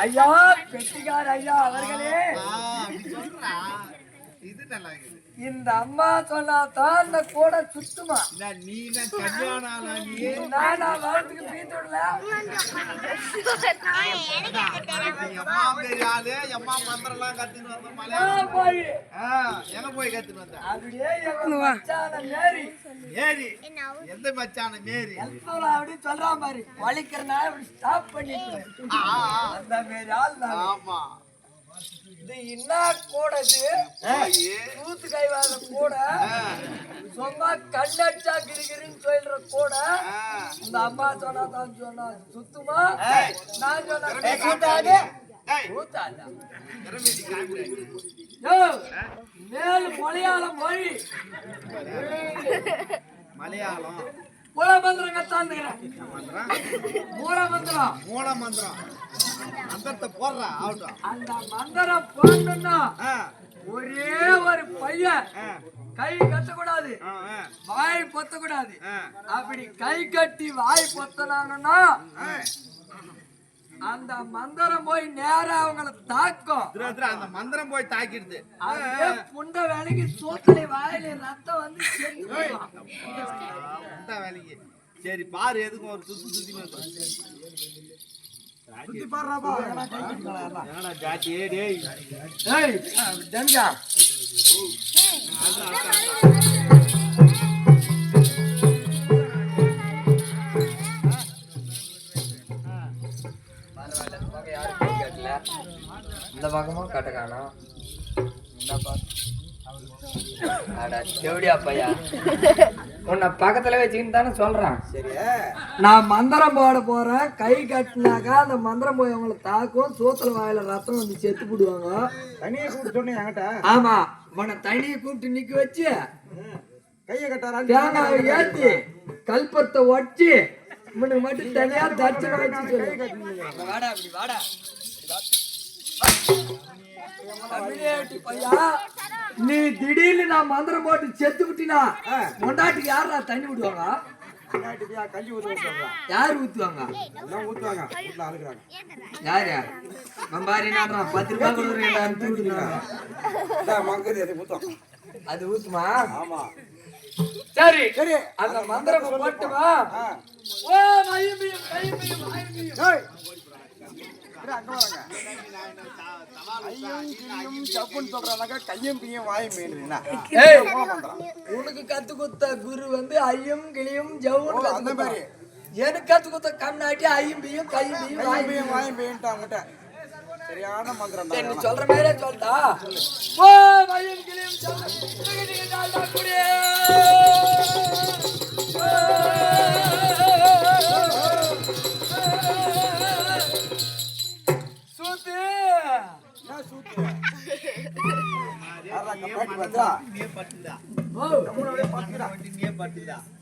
ஐயா பெட்டிக்கார் ஐயா அவர்களே, இந்த அம்மா சொன்னாதான் அந்த கூட சுத்துமா. நீ கல்யாணம் நானா வாழ்த்துக்கு பீத்துடல. எங்க போய் கத்துன்னு வந்த? அப்படியே மச்சான மேரி ஏரி எந்த மச்சான மேரி அப்படின்னு சொல்றான் பாரு. வலிக்கிறனா அப்படி ஸ்டாப் பண்ணிட்டு அந்த மேரி ஆள். ஆமா, இது என்ன கூடது? தூத்து கைவாத கூட, சும்மா கண்ணடிச்சா கிரிகிரின்னு சொல்ற கூட. இந்த அம்மா சொன்னா தான் சொன்னா சுத்துமா, நான் சொன்னா மேல் மலையாளம் மொழி மலையாளம் மூலமந்திரம் கத்தாந்துக்கிறேன். மூலமந்திரம் மந்திரத்தை போடுறா ஆகட்டும். அந்த மந்திரம் போடணும்னா ஒரே ஒரு பையன் கை கட்டக்கூடாது, வாய் பொத்தக்கூடாது. அப்படி கை கட்டி வாய் பொத்தனாங்கன்னா அந்த மந்திரம் போய் நேரா அவங்கள தாக்கும். அந்த மந்திரம் போய் தாக்கிடுது. புண்ட வேலைக்கு சோத்தலை வாயில ரத்தம் வந்து வேலைக்கு. சரி பாரு, எதுக்கும் ஒரு சுத்தி சுத்தி பாடுறாப்பா. ஜாட்டி டேய் டங்கா இந்த பக்கமும் கட்ட காணும். பையா உன்னை பக்கத்துல வச்சுக்கின்னு தானே சொல்றான். நான் மந்திரம் போட போறேன். கை கட்டினாக்கா அந்த மந்திரம் போய் அவங்களை தாக்கும். சோத்துல வாயில ரத்தம் வந்து செத்து போடுவாங்க. தனியை கூப்பிட்டு சொன்னேன் என்கிட்ட. ஆமா, உன்னை தனியை கூப்பிட்டு நிக்க வச்சு கையை கட்டாரா தேங்காவை ஏத்தி கல்பத்தை ஒட்டி முன்னுக்கு மட்டும் தனியா தர்ச்சனை வச்சு சொல்லு. வாடா அப்படி வாடா. நீ திடீர்னு நான் மந்திரம் போட்டு செத்து விட்டினா பொண்டாட்டிக்கு யாரா தண்ணி விடுவாங்க? கஞ்சி ஊத்துவாங்க. யாரு ஊத்துவாங்க? யாரு மம்பாரி நாடுறான் 10 ரூபாய் கொடுக்குறேன். அது ஊத்துமா? ஆமா, சரி சரி. அந்த மந்திரம் போட்டுமா? ஓ மயிமியும் கைமியும் வாய்மியும் உனக்கு கத்து கொடுத்த குரு வந்து ஐயும் கிளியும் ஜவுன்னு அந்த மாதிரி. எனக்கு கத்து கொடுத்த கண்ணாட்டி ஐயும் பியும் கையும் பியும் வாயும் பியும் சரியான மந்திரம். நீ சொல்ற மாதிரியே சொல்லிட்டா. ஓ ஐயும் கிளியும்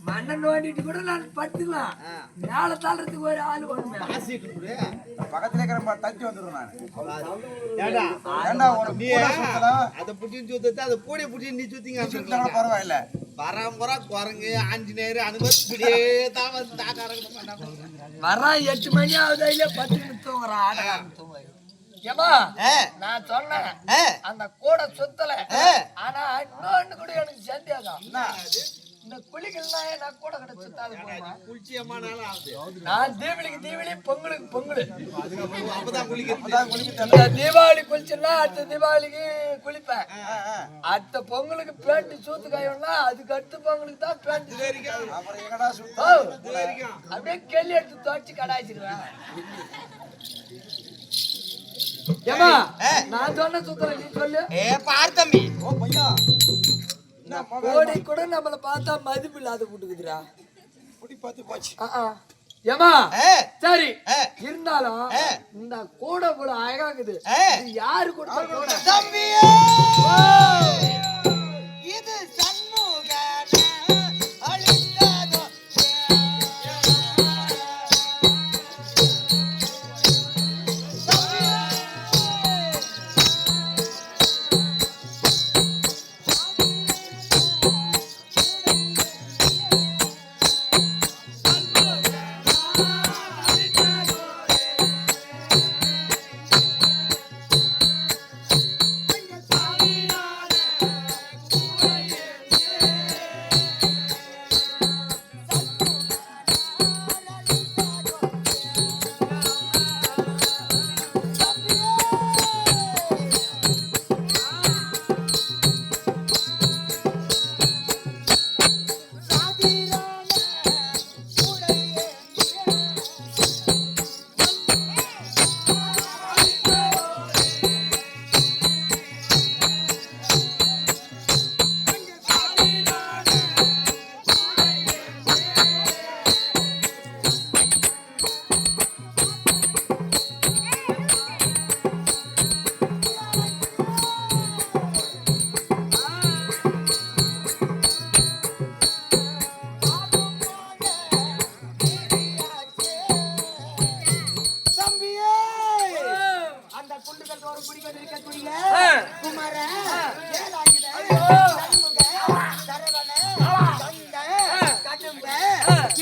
மண்ணன் நோண்டிட்டு கூட நான் பட்டுக்கலாம். மேல தாளத்துக்கு ஒரு ஆள் பக்கத்துல இருக்கிற தட்டி வந்துடும். பரவாயில்ல, பரம்பரை குரங்கு ஆஞ்சநேயர் அனுபவிச்சுட்டே தான் வந்து வர 8 மணி ஆகுது. 10 தூங்குறான் ஆடகாரன் தூங்க. நான் சொன்னேன் அந்த கூட சுத்தல. ஆனா இன்னொன்னு கூட எனக்கு சந்தேகம். இந்த குளிக்கலாம் நான் கூட கடை சுத்தாது போமா. நான் தீபாவளிக்கு தீபாவளி, பொங்கலுக்கு பொங்கல். தீபாவளி குளிச்சுன்னா அடுத்த தீபாவளிக்கு குளிப்பேன். அடுத்த பொங்கலுக்கு பேண்ட் சூத்து காயம்னா அதுக்கு அடுத்த பொங்கலுக்கு தான் பேண்ட். அப்படியே கெல்லி எடுத்து துவைச்சு கடாய்ச்சிருவேன். ஏமா நான் சொன்ன சுத்தல நீ சொல்லு. பார்த்தம்பி கோடி கூட நம்மள பார்த்தா மதிப்பு இல்லாத போட்டுக்குதுடா. போச்சு. ஏமா சரி இருந்தாலும் இந்த கூட போல அழகாக்குது. யாரு கொடுத்த கூட? இது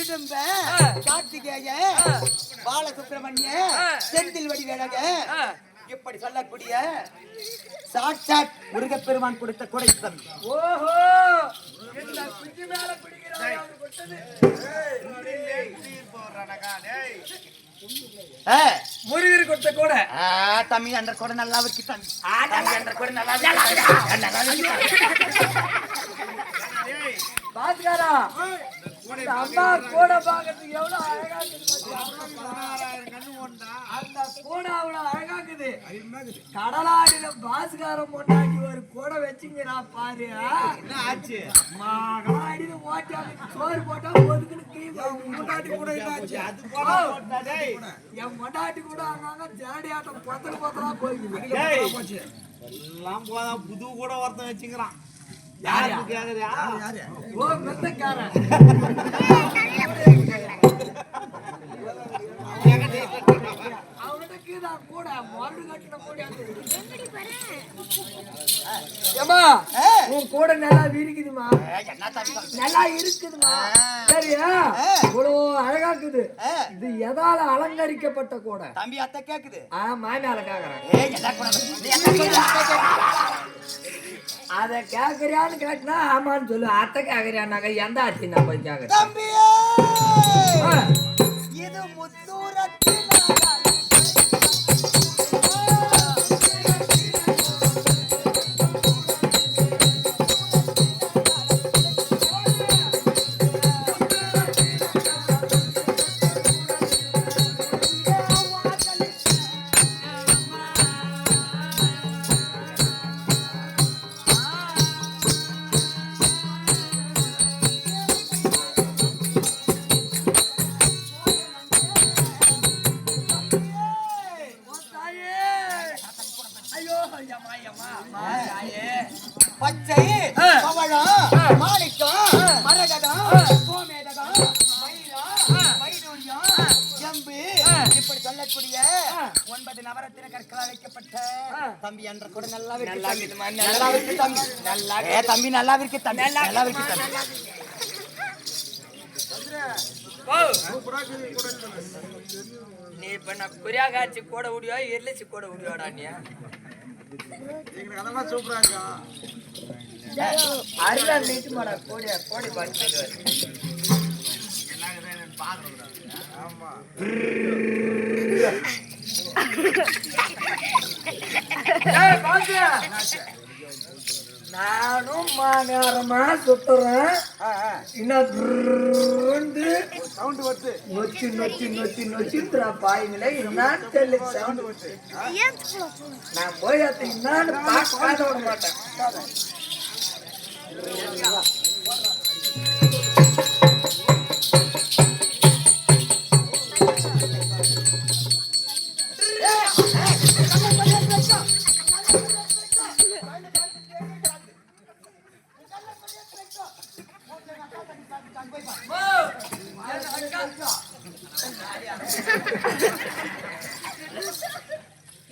இடும்ப கார்த்திகேய பாலசுப்ரமணிய செந்தில் வடிவேலக இப்படி சொல்லக்கூடிய சாட்சாத் முருகப்பெருமான் கொடுத்த கொடை தம்பி. ஓஹோ இந்த குச்சி மேல பிடிக்கிறாய் அவர் கொட்டது முருகர் கொடுத்த கூட தம்பி என்ற கொடை நல்லா இருக்கு தம்பி. என்ற கொடை நல்லா பாத்துக்காரா அம்மா கூட பாக்கிறதுக்கு எவ்வளவு அழகா இருக்குது. அந்த கூட அவ்வளவு அழகா இருக்குது. கடலாடியில பாஸ்காரம் போட்டாக்கி ஒரு கூட வச்சுங்கிறா பாரு. ஆச்சு கடலாடியில ஓட்டி சோறு போட்டா ஒதுக்குன்னு முட்டாட்டி கூட அது போட்டா என் மொட்டாட்டி கூட அங்க ஜாடியாட்டம் பொத்தல் பொத்தலா போயிடுது. எல்லாம் போதா புது கூட ஒருத்தன் வச்சுக்கிறான். யாருக்கு கேக்குறியா? ஓ மெத்தக்காரன் அவனுக்கு தான் கூட மாடு கட்டின முடியாது. ஏமா உன் கூட நல்லா இருக்குதுமா, நல்லா இருக்குதுமா. சரியா இவ்வளவு அழகா இருக்குது. இது எதால அலங்கரிக்கப்பட்ட கூட தம்பி அத்தை கேக்குது. மாமியால கேக்குறேன். அத கேக்குறியான்னு கேட்டா ஆமான்னு சொல்லு. அத்தை கேக்குறியான்னாக்க எந்த ஆட்சி நான் போய் கேக்குறேன். தம்பியே இது முத்தூரத்தின் பச்சை பவழம் மாணிக்கம் மரகதம் கோமேதகம் வைடூரியம் ஜம்பு இப்படி சொல்லக்கூடிய 9 நவரத்தின கற்களால் வைக்கப்பட்ட தம்பி என்ற கூட நல்லா இருக்கு. நல்லா இருக்கு தம்பி. நல்லா தம்பி நல்லா இருக்கு தம்பி. நல்லா இருக்கு தம்பி. நீ இப்ப நான் குறியா காய்ச்சி கூட விடியோ எரிச்சு கூட விடியோடா நீ சூப்பரா இருக்கா? அருளா நீட்டு மாடா கோடியா கோடி பாட்டு நானும் மாநேரமா சுத்துறேன். சவுண்ட் வருது. நொச்சி நொச்சி நொச்சி நொச்சின்றா பாய்ங்களே என்னான்னு தெரியல சவுண்ட். நான் போய் அது என்னான்னு பார்க்காத விட மாட்டேன்.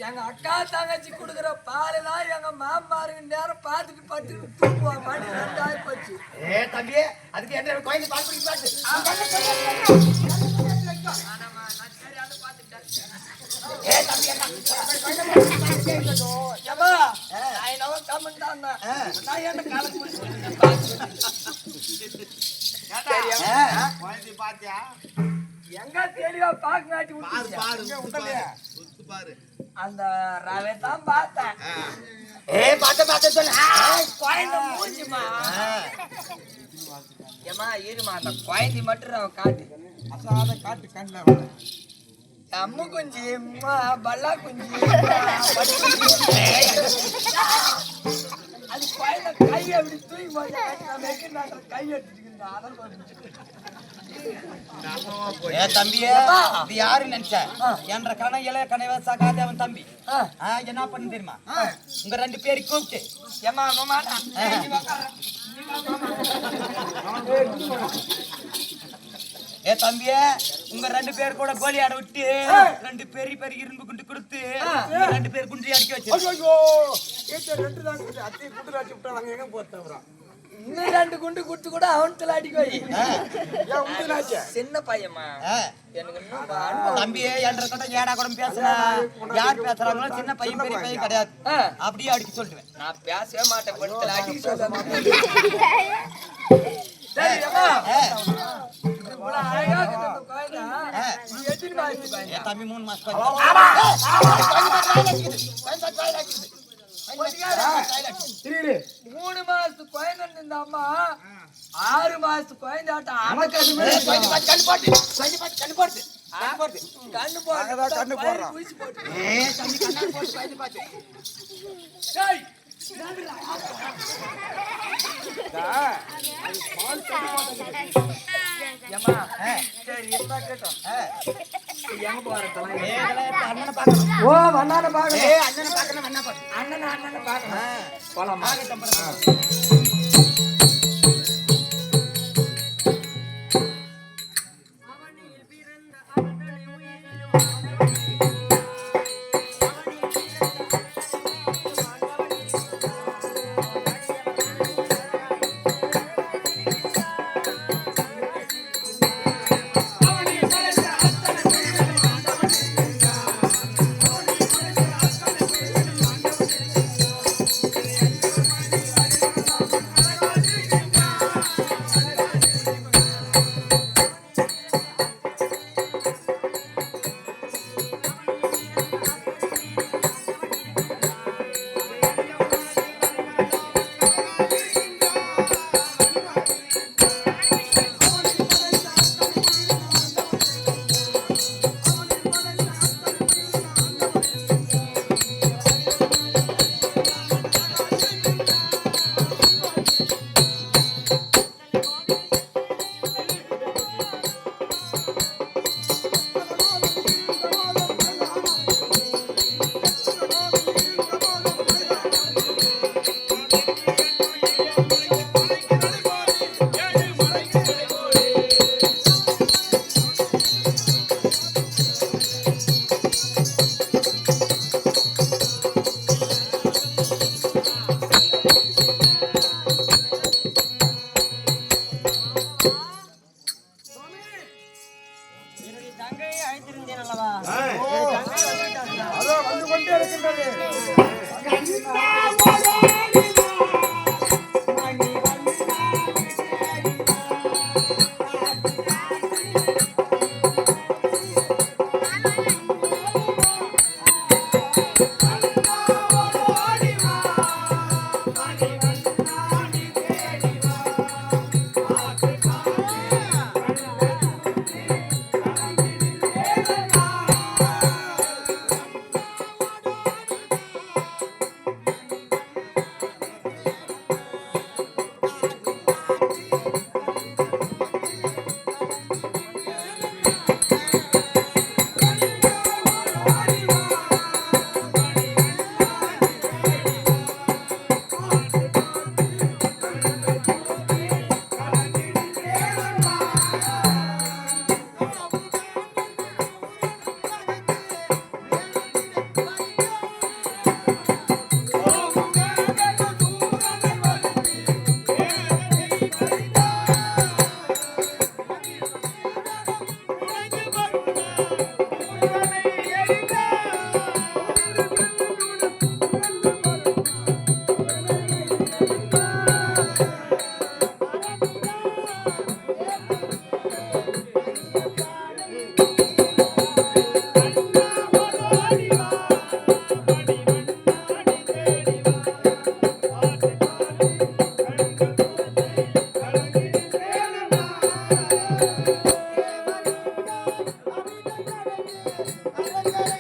எங்க அக்கா தங்கச்சி குடுக்குற பாலெல்லாம் எங்க மாமாருங்க நேரம் பார்த்துட்டு பட்டு தூக்குவா. மணி 2 ஆகி போச்சு. தம்பி அதுக்கு என்ன கோயில் பால் குடிக்க பாத்து. பாத்தியா? எங்க தெளிவா பாக்காட்டி பாரு பாரு. அந்த ரவை தான் பார்த்தேன். பாத்த சொல்லு. குழந்தை மூஞ்சிமா ஏமா இருமா அந்த குழந்தை மட்டும் அவ காட்டு. அசாத காட்டு கண்ணில் அம்மு குஞ்சு பல்லா குஞ்சு அது குழந்தை கையை அப்படி தூக்கி போட்டு கை எடுத்துட்டு அதல் தம்பியே இது யாரு நினைச்ச என்ற கணையில கணைவசா காதேவன் தம்பி என்ன பண்ணு தெரியுமா? உங்க 2 பேரை கூப்பிட்டு ஏமா மாமா தம்பியே உங்க 2 பேர் கூட கோலி ஆட விட்டு 2 பெரிய பெரிய இரும்பு குண்டு கொடுத்து 2 பேர் குண்டி அடிக்க வச்சு. ரெண்டு தான் அத்தி குண்டு அடிச்சு விட்டா நாங்க எங்க போறோம்? இன்னும் 2 குண்டு குடுத்து கூட அவன்ல அடிக்க வை. சின்ன பையமா எனக்கு இன்னும் அனுபவம். தம்பி என்ற கூட ஏடா கூட பேசுறா, யார் பேசுறாங்களோ சின்ன பையன் பெரிய பையன் கிடையாது, அப்படியே அடிக்க சொல்லுவேன். நான் பேசவே மாட்டேன், படுத்துல அடிக்க சொல்லுவேன். சரி அம்மா, இவ்வளவு அழகா இருக்குது இந்த குழந்தை. நீ எத்தனை மாசத்து குழந்தை? தம்பி 3 மாசம் இரு 3 மாசத்து குழந்தை இந்த அம்மா 6 மாசத்து குழந்தை ஆட்டம் கண்ணு போடுறான். குளிச்சு போட்டு தம்பி கண்ணாடி போட்டு பையன் பாத்து டேய் ஏம்மா, சரி இருந்தா கேட்டோம். எங்க போறதெல்லாம் அண்ணனை பார்க்கணும். ஓ அண்ணனை பாக்கணும். அண்ணனை பார்க்கணும், அண்ணனை பார்க்கணும். அண்ணனை பார்க்கணும். போலாமா?